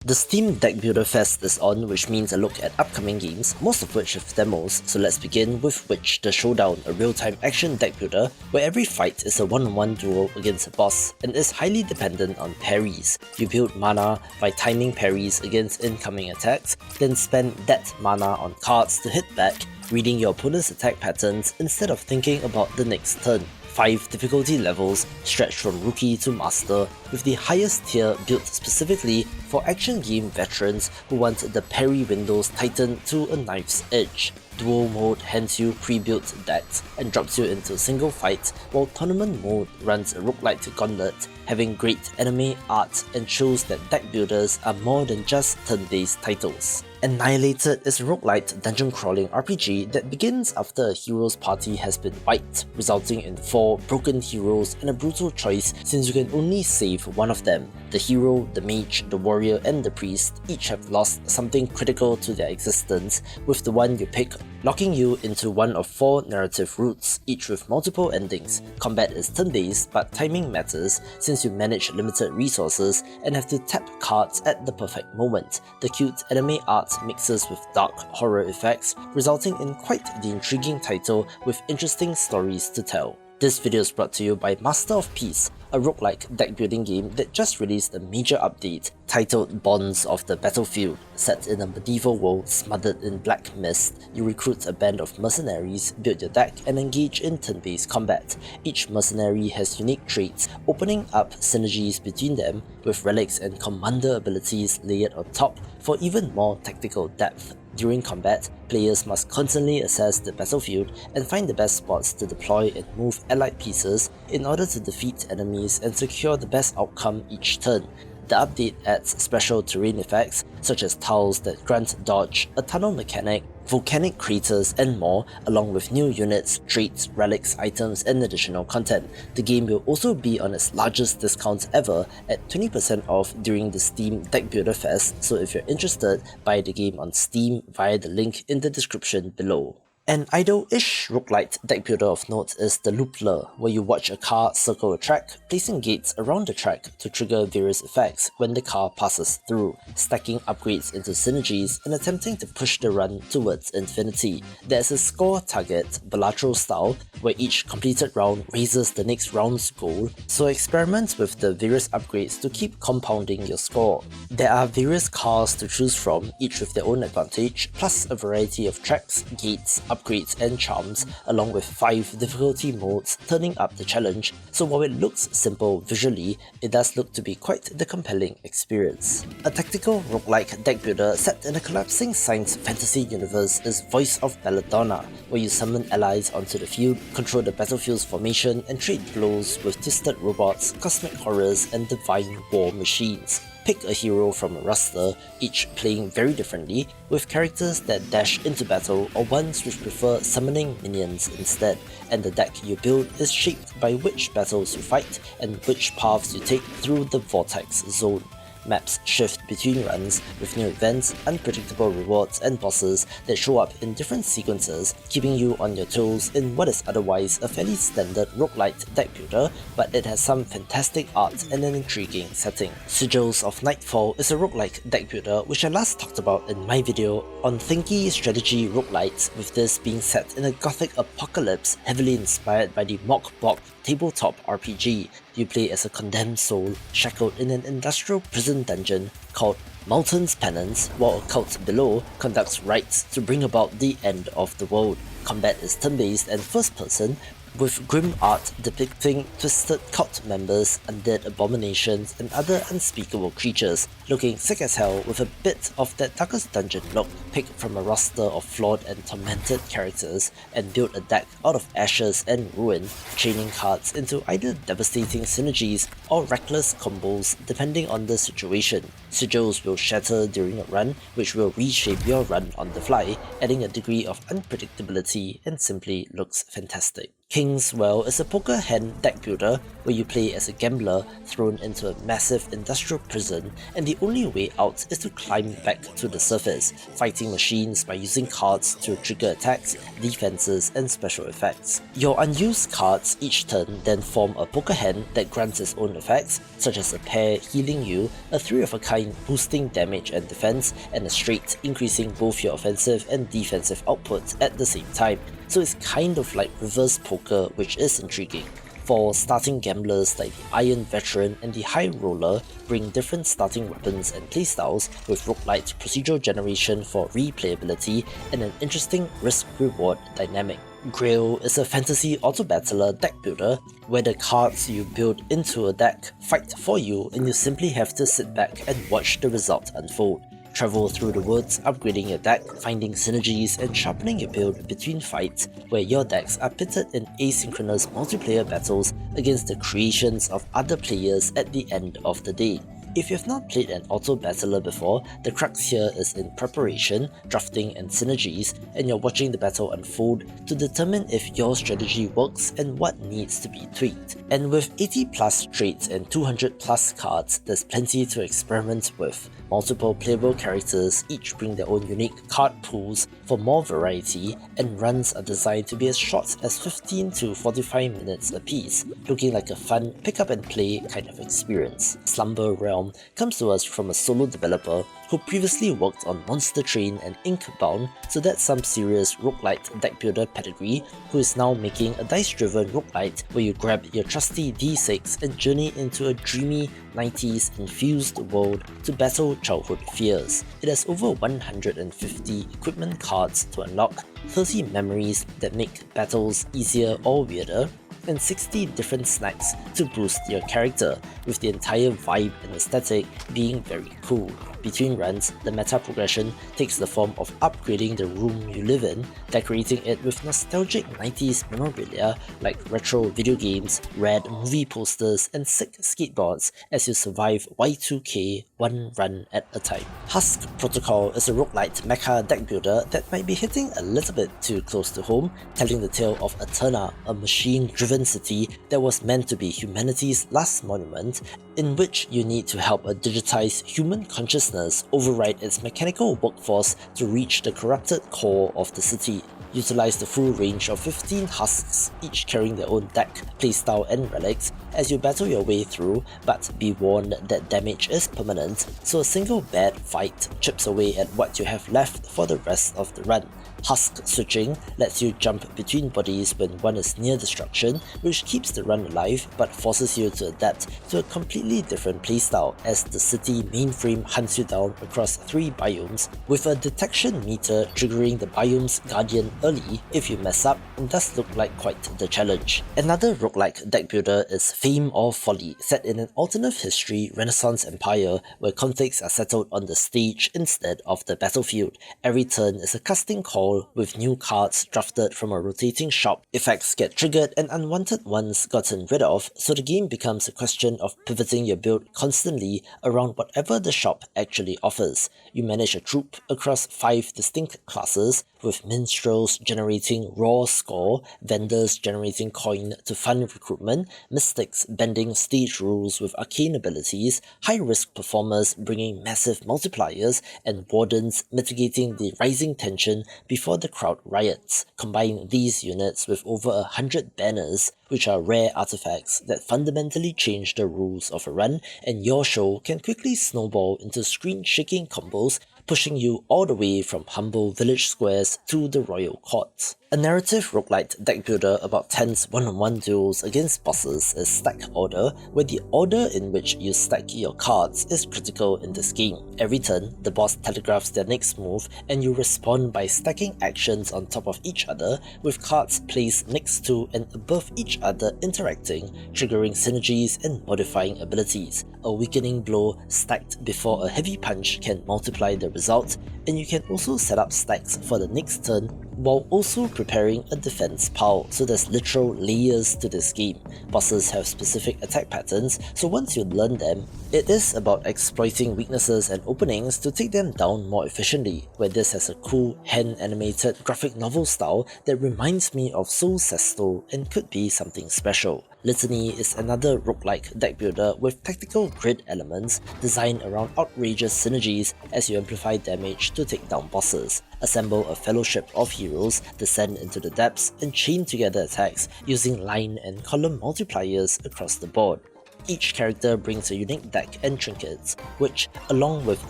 The Steam Deck Builder Fest is on, which means a look at upcoming games, most of which have demos, so let's begin with Witch the Showdown, a real-time action deck builder where every fight is a one-on-one duel against a boss and is highly dependent on parries. You build mana by timing parries against incoming attacks, then spend that mana on cards to hit back, reading your opponent's attack patterns instead of thinking about the next turn. 5 difficulty levels stretch from Rookie to Master, with the highest tier built specifically for action game veterans who want the parry windows tightened to a knife's edge. Duel mode hands you pre-built decks and drops you into single fights, while tournament mode runs a roguelite gauntlet, having great anime art and shows that deck builders are more than just turn-based titles. Annihilated is a roguelite dungeon crawling RPG that begins after a hero's party has been wiped, resulting in 4 broken heroes and a brutal choice since you can only save one of them. The hero, the mage, the warrior and the priest each have lost something critical to their existence, with the one you pick locking you into one of 4 narrative routes, each with multiple endings. Combat is turn-based, but timing matters since you manage limited resources and have to tap cards at the perfect moment. The cute anime art mixes with dark horror effects, resulting in quite the intriguing title with interesting stories to tell. This video is brought to you by Master of Peace, a roguelike deck building game that just released a major update titled Bonds of the Battlefield. Set in a medieval world smothered in black mist, you recruit a band of mercenaries, build your deck, and engage in turn-based combat. Each mercenary has unique traits, opening up synergies between them, with relics and commander abilities layered on top for even more tactical depth. During combat, players must constantly assess the battlefield and find the best spots to deploy and move allied pieces in order to defeat enemies and secure the best outcome each turn. The update adds special terrain effects such as tiles that grant dodge, a tunnel mechanic, volcanic craters and more, along with new units, traits, relics, items and additional content. The game will also be on its largest discount ever at 20% off during the Steam Deck Builder Fest, so if you're interested, buy the game on Steam via the link in the description below. An idle-ish roguelite deck builder of note is the Loopler, where you watch a car circle a track, placing gates around the track to trigger various effects when the car passes through, stacking upgrades into synergies and attempting to push the run towards infinity. There's a score target, Balatro style, where each completed round raises the next round's goal, so experiment with the various upgrades to keep compounding your score. There are various cars to choose from, each with their own advantage, plus a variety of tracks, gates, upgrades and charms, along with 5 difficulty modes turning up the challenge, so while it looks simple visually, it does look to be quite the compelling experience. A tactical roguelike deck builder set in a collapsing science fantasy universe is Voice of Belldona, where you summon allies onto the field, control the battlefield's formation and trade blows with twisted robots, cosmic horrors and divine war machines. Pick a hero from a roster, each playing very differently, with characters that dash into battle or ones which prefer summoning minions instead, and the deck you build is shaped by which battles you fight and which paths you take through the Vortex Zone. Maps shift between runs, with new events, unpredictable rewards and bosses that show up in different sequences, keeping you on your toes in what is otherwise a fairly standard roguelite deck builder, but it has some fantastic art and an intriguing setting. Sigils of Nightfall is a roguelike deck builder which I last talked about in my video on thinky strategy roguelites, with this being set in a gothic apocalypse heavily inspired by the Mock Block tabletop RPG. You play as a condemned soul shackled in an industrial prison dungeon called Molten's Penance, while a cult below conducts rites to bring about the end of the world. Combat is turn-based and first-person, with grim art depicting twisted cult members, undead abominations and other unspeakable creatures, looking sick as hell with a bit of that Darkest Dungeon look. Pick from a roster of flawed and tormented characters and build a deck out of ashes and ruin, chaining cards into either devastating synergies or reckless combos depending on the situation. Sigils will shatter during a run, which will reshape your run on the fly, adding a degree of unpredictability and simply looks fantastic. King's Well is a poker hand deck builder where you play as a gambler thrown into a massive industrial prison, and the only way out is to climb back to the surface, fighting machines by using cards to trigger attacks, defenses, and special effects. Your unused cards each turn then form a poker hand that grants its own effects, such as a pair healing you, a 3 of a kind boosting damage and defense, and a straight increasing both your offensive and defensive outputs at the same time. So it's kind of like reverse poker, which is intriguing. For starting gamblers like the Iron Veteran and the High Roller bring different starting weapons and playstyles with roguelite procedural generation for replayability and an interesting risk-reward dynamic. Grail is a fantasy auto-battler deck builder where the cards you build into a deck fight for you and you simply have to sit back and watch the result unfold. Travel through the woods, upgrading your deck, finding synergies, and sharpening your build between fights, where your decks are pitted in asynchronous multiplayer battles against the creations of other players at the end of the day. If you've not played an auto-battler before, the crux here is in preparation, drafting, and synergies, and you're watching the battle unfold to determine if your strategy works and what needs to be tweaked. And with 80 plus traits and 200 plus cards, there's plenty to experiment with. Multiple playable characters each bring their own unique card pools for more variety, and runs are designed to be as short as 15 to 45 minutes a piece, looking like a fun pick up and play kind of experience. Slumber Realm comes to us from a solo developer who previously worked on Monster Train and Inkbound, so that's some serious roguelite deck builder pedigree, who is now making a dice-driven roguelite where you grab your trusty D6 and journey into a dreamy 90s infused world to battle childhood fears. It has over 150 equipment cards to unlock, 30 memories that make battles easier or weirder, and 60 different snacks to boost your character, with the entire vibe and aesthetic being very cool. Between runs, the meta progression takes the form of upgrading the room you live in, decorating it with nostalgic 90s memorabilia like retro video games, rad movie posters, and sick skateboards as you survive Y2K one run at a time. Husk Protocol is a roguelite mecha deck builder that might be hitting a little bit too close to home, telling the tale of Eterna, a machine-driven city that was meant to be humanity's last monument, in which you need to help a digitized human consciousness override its mechanical workforce to reach the corrupted core of the city. Utilize the full range of 15 husks, each carrying their own deck, playstyle, and relics as you battle your way through, but be warned that damage is permanent, so a single bad fight chips away at what you have left for the rest of the run. Husk switching lets you jump between bodies when one is near destruction, which keeps the run alive but forces you to adapt to a completely different playstyle as the city mainframe hunts you down across 3 biomes, with a detection meter triggering the biome's guardian early if you mess up, and does look like quite the challenge. Another roguelike deck builder is Fame or Folly, set in an alternate history Renaissance empire where conflicts are settled on the stage instead of the battlefield. Every turn is a casting call with new cards drafted from a rotating shop, effects get triggered and unwanted ones gotten rid of, so the game becomes a question of pivoting your build constantly around whatever the shop actually offers. You manage a troupe across 5 distinct classes, with minstrels generating raw score, vendors generating coin to fund recruitment, mystics bending stage rules with arcane abilities, high-risk performers bringing massive multipliers, and wardens mitigating the rising tension before the crowd riots. Combine these units with over 100 banners, which are rare artifacts that fundamentally change the rules of a run, and your show can quickly snowball into screen-shaking combos, pushing you all the way from humble village squares to the royal courts. A narrative roguelite deck builder about tense one-on-one duels against bosses is Stack Order, where the order in which you stack your cards is critical in this game. Every turn, the boss telegraphs their next move, and you respond by stacking actions on top of each other, with cards placed next to and above each other interacting, triggering synergies and modifying abilities. A weakening blow stacked before a heavy punch can multiply the result, and you can also set up stacks for the next turn while also preparing a defense pile, so there's literal layers to this game. Bosses have specific attack patterns, so once you learn them, it is about exploiting weaknesses and openings to take them down more efficiently, where this has a cool hand-animated graphic novel style that reminds me of Soul Sesto and could be something special. Litany is another roguelike deck builder with tactical grid elements designed around outrageous synergies as you amplify damage to take down bosses. Assemble a fellowship of heroes, descend into the depths, and chain together attacks using line and column multipliers across the board. Each character brings a unique deck and trinkets, which, along with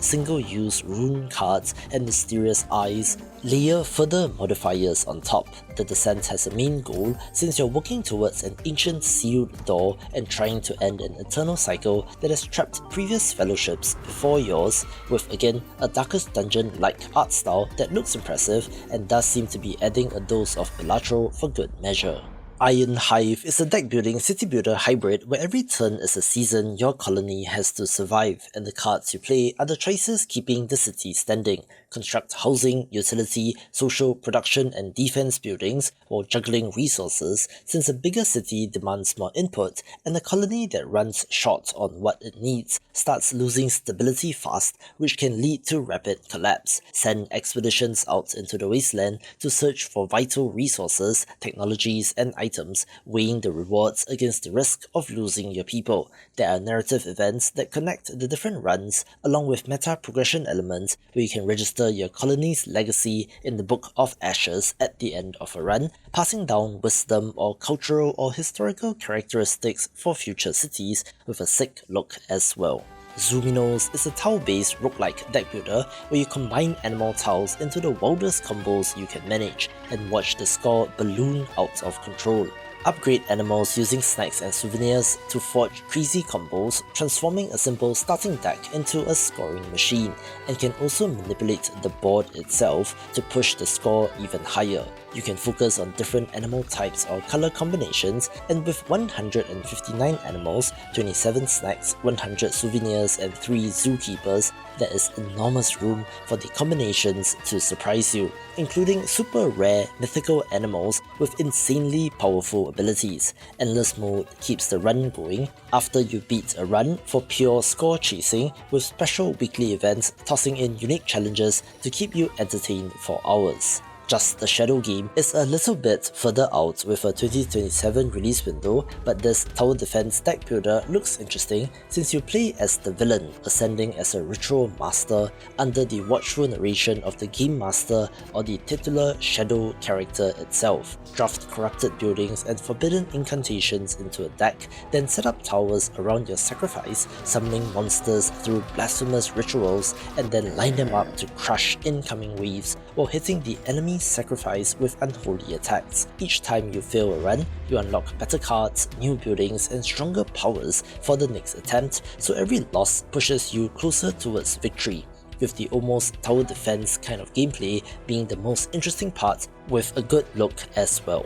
single-use rune cards and mysterious eyes, layer further modifiers on top. The descent has a main goal since you're working towards an ancient sealed door and trying to end an eternal cycle that has trapped previous fellowships before yours, with again a Darkest Dungeon-like art style that looks impressive and does seem to be adding a dose of Belatro for good measure. Iron Hive is a deck building city builder hybrid where every turn is a season your colony has to survive, and the cards you play are the choices keeping the city standing. Construct housing, utility, social, production and defense buildings while juggling resources, since a bigger city demands more input and a colony that runs short on what it needs starts losing stability fast, which can lead to rapid collapse. Send expeditions out into the wasteland to search for vital resources, technologies and items, weighing the rewards against the risk of losing your people. There are narrative events that connect the different runs, along with meta progression elements where you can register your colony's legacy in the Book of Ashes at the end of a run, passing down wisdom or cultural or historical characteristics for future cities with a sick look as well. Zoominoes is a tile-based roguelike deck builder where you combine animal tiles into the wildest combos you can manage and watch the score balloon out of control. Upgrade animals using snacks and souvenirs to forge crazy combos, transforming a simple starting deck into a scoring machine, and can also manipulate the board itself to push the score even higher. You can focus on different animal types or color combinations, and with 159 animals, 27 snacks, 100 souvenirs and 3 zookeepers, there is enormous room for the combinations to surprise you, including super rare mythical animals with insanely powerful abilities. Endless mode keeps the run going after you beat a run for pure score chasing, with special weekly events tossing in unique challenges to keep you entertained for hours. Just the Shadow game is a little bit further out with a 2027 release window, but this tower defense deck builder looks interesting since you play as the villain, ascending as a ritual master under the watchful narration of the game master or the titular Shadow character itself. Draft corrupted buildings and forbidden incantations into a deck, then set up towers around your sacrifice, summoning monsters through blasphemous rituals, and then line them up to crush incoming waves while hitting the enemy sacrifice with unholy attacks. Each time you fail a run, you unlock better cards, new buildings and stronger powers for the next attempt, so every loss pushes you closer towards victory, with the almost tower defense kind of gameplay being the most interesting part with a good look as well.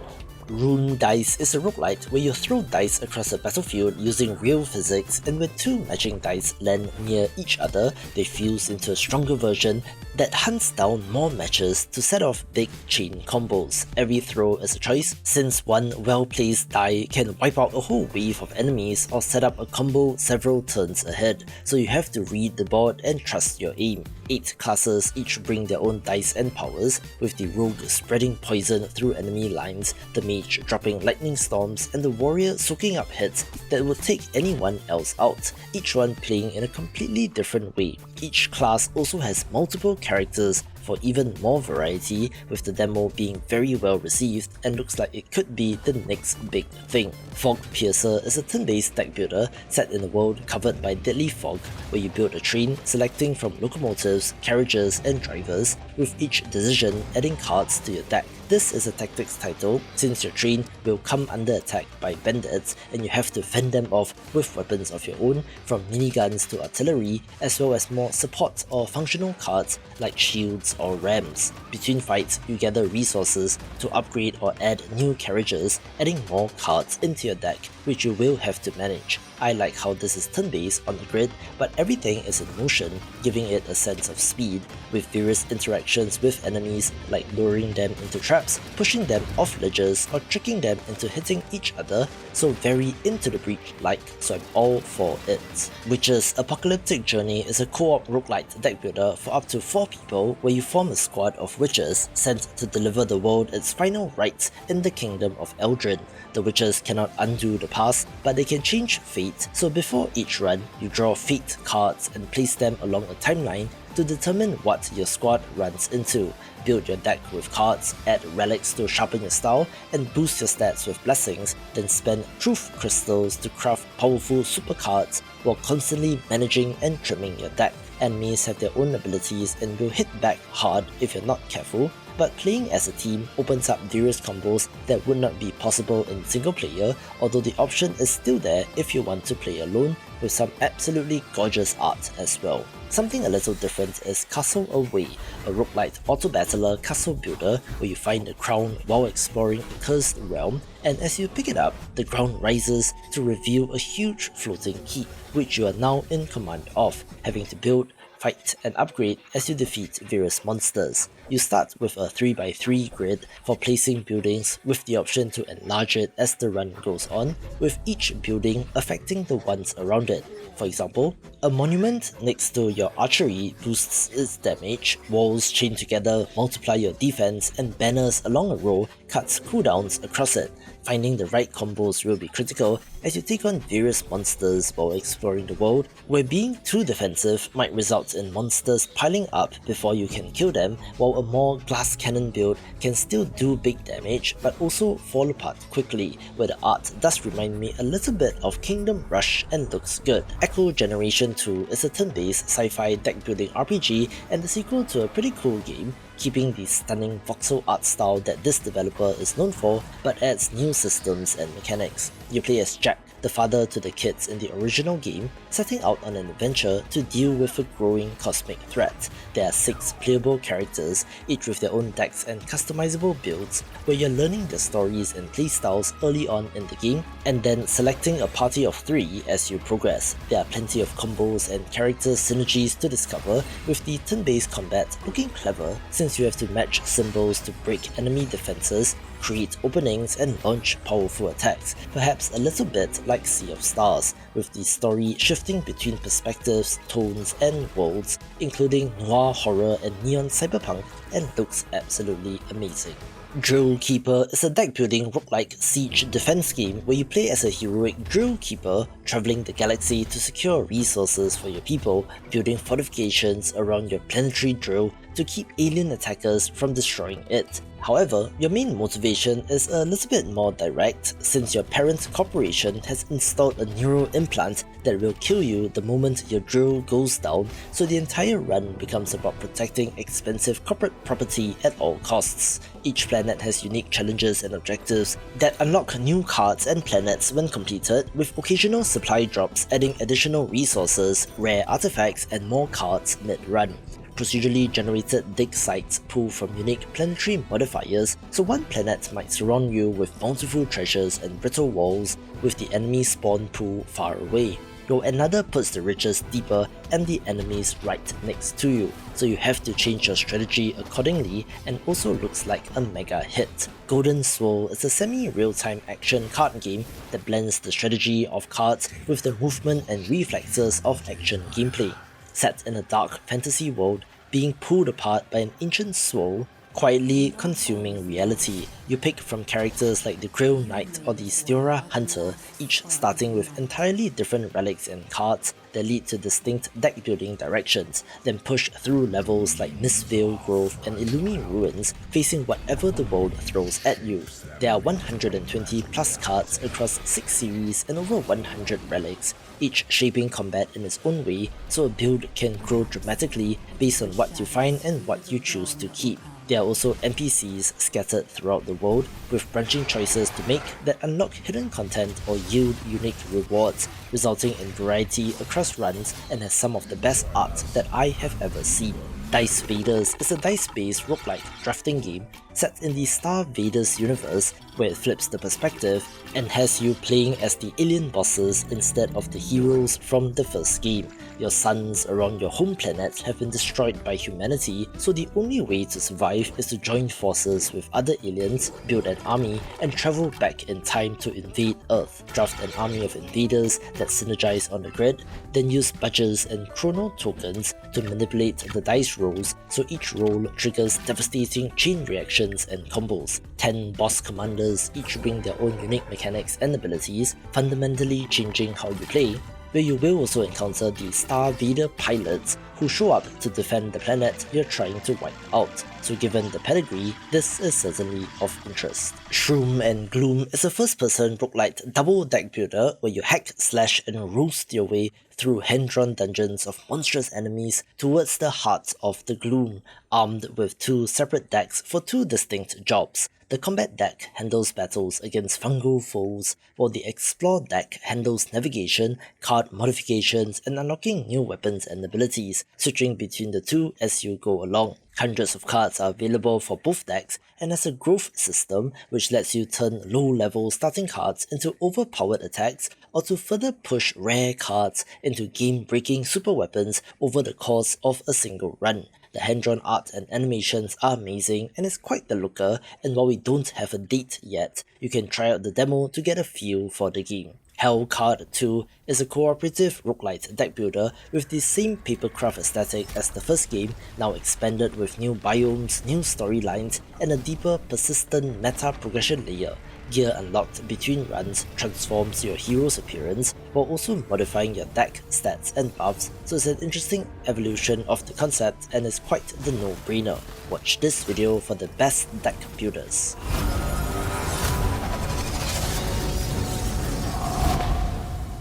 Rune Dice is a roguelite where you throw dice across a battlefield using real physics, and when two matching dice land near each other, they fuse into a stronger version that hunts down more matches to set off big chain combos. Every throw is a choice, since one well-placed die can wipe out a whole wave of enemies or set up a combo several turns ahead, so you have to read the board and trust your aim. 8 classes each bring their own dice and powers, with the rogue spreading poison through enemy lines, the mage dropping lightning storms, and the warrior soaking up hits that would take anyone else out, each one playing in a completely different way. Each class also has multiple characters for even more variety, with the demo being very well received and looks like it could be the next big thing. Fogpiercer is a turn-based deck builder set in a world covered by deadly fog, where you build a train selecting from locomotives, carriages and drivers, with each decision adding cards to your deck. This is a tactics title, since your train will come under attack by bandits and you have to fend them off with weapons of your own, from miniguns to artillery, as well as more support or functional cards like shields or rams. Between fights, you gather resources to upgrade or add new carriages, adding more cards into your deck, which you will have to manage. I like how this is turn-based on the grid, but everything is in motion, giving it a sense of speed, with various interactions with enemies like luring them into traps, pushing them off ledges, or tricking them into hitting each other, so very Into the Breach-like, so I'm all for it. Witch's Apocalyptic Journey is a co-op roguelite deck builder for up to 4 people where you form a squad of witches sent to deliver the world its final rites in the kingdom of Eldrin. The witches cannot undo the past, but they can change fate, so before each run, you draw fate cards and place them along a timeline to determine what your squad runs into. Build your deck with cards, add relics to sharpen your style, and boost your stats with blessings, then spend truth crystals to craft powerful super cards while constantly managing and trimming your deck. Enemies have their own abilities and will hit back hard if you're not careful, but playing as a team opens up various combos that would not be possible in single player, although the option is still there if you want to play alone, with some absolutely gorgeous art as well. Something a little different is Castle Away, a roguelite auto-battler castle builder where you find the crown while exploring a cursed realm, and as you pick it up, the ground rises to reveal a huge floating keep, which you are now in command of, having to build, fight, and upgrade as you defeat various monsters. You start with a 3x3 grid for placing buildings with the option to enlarge it as the run goes on, with each building affecting the ones around it. For example, a monument next to your archery boosts its damage, walls chained together multiply your defense, and banners along a row cuts cooldowns across it. Finding the right combos will be critical as you take on various monsters while exploring the world, where being too defensive might result in monsters piling up before you can kill them, while a more glass cannon build can still do big damage but also fall apart quickly, where the art does remind me a little bit of Kingdom Rush and looks good. Echo Generation 2 is a turn-based sci-fi deck building RPG and the sequel to a pretty cool game, keeping the stunning voxel art style that this developer is known for, but adds new systems and mechanics. You play as Jack, the father to the kids in the original game, setting out on an adventure to deal with a growing cosmic threat. There are 6 playable characters, each with their own decks and customizable builds, where you're learning their stories and playstyles early on in the game, and then selecting a party of 3 as you progress. There are plenty of combos and character synergies to discover, with the turn-based combat looking clever since you have to match symbols to break enemy defenses, create openings, and launch powerful attacks, perhaps a little bit like Sea of Stars, with the story shifting between perspectives, tones, and worlds, including noir horror and neon cyberpunk, and looks absolutely amazing. Drill Keeper is a deck-building roguelike siege defense game where you play as a heroic drill keeper, traveling the galaxy to secure resources for your people, building fortifications around your planetary drill to keep alien attackers from destroying it. However, your main motivation is a little bit more direct, since your parent corporation has installed a neural implant that will kill you the moment your drill goes down, so the entire run becomes about protecting expensive corporate property at all costs. Each planet has unique challenges and objectives that unlock new cards and planets when completed, with occasional supply drops adding additional resources, rare artifacts, and more cards mid-run. Procedurally generated dig sites pull from unique planetary modifiers, so one planet might surround you with bountiful treasures and brittle walls, with the enemy spawn pool far away, while another puts the riches deeper and the enemies right next to you, so you have to change your strategy accordingly, and also looks like a mega hit. Golden Swirl is a semi-real-time action card game that blends the strategy of cards with the movement and reflexes of action gameplay. Set in a dark fantasy world, being pulled apart by an ancient swirl, quietly consuming reality. You pick from characters like the Grail Knight or the Stiora Hunter, each starting with entirely different relics and cards that lead to distinct deck building directions, then push through levels like Mistvale Grove and Illumi Ruins, facing whatever the world throws at you. There are 120 plus cards across 6 series and over 100 relics, each shaping combat in its own way, so a build can grow dramatically based on what you find and what you choose to keep. There are also NPCs scattered throughout the world, with branching choices to make that unlock hidden content or yield unique rewards, resulting in variety across runs and has some of the best art that I have ever seen. Dice Vaders is a dice-based roguelike drafting game set in the Star Vaders universe where it flips the perspective and has you playing as the alien bosses instead of the heroes from the first game. Your suns around your home planet have been destroyed by humanity, so the only way to survive is to join forces with other aliens, build an army, and travel back in time to invade Earth. Draft an army of invaders that synergize on the grid, then use budgets and chrono tokens to manipulate the dice rolls so each roll triggers devastating chain reactions and combos. 10 boss commanders each bring their own unique mechanics and abilities, fundamentally changing how you play, where you will also encounter the Star Vader pilots who show up to defend the planet you're trying to wipe out, so given the pedigree, this is certainly of interest. Shroom and Gloom is a first-person roguelite double deck builder where you hack, slash and roast your way through hand-drawn dungeons of monstrous enemies towards the heart of the Gloom, armed with 2 separate decks for 2 distinct jobs. The combat deck handles battles against fungal foes, while the explore deck handles navigation, card modifications, and unlocking new weapons and abilities, switching between the two as you go along. Hundreds of cards are available for both decks and has a growth system which lets you turn low-level starting cards into overpowered attacks or to further push rare cards into game-breaking super weapons over the course of a single run. The hand-drawn art and animations are amazing and is quite the looker, and while we don't have a date yet, you can try out the demo to get a feel for the game. Hellcard 2 is a cooperative roguelite deck builder with the same papercraft aesthetic as the first game, now expanded with new biomes, new storylines, and a deeper, persistent meta progression layer. Gear unlocked between runs transforms your hero's appearance while also modifying your deck, stats and buffs, so it's an interesting evolution of the concept and is quite the no-brainer. Watch this video for the best deck builders.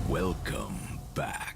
Welcome back.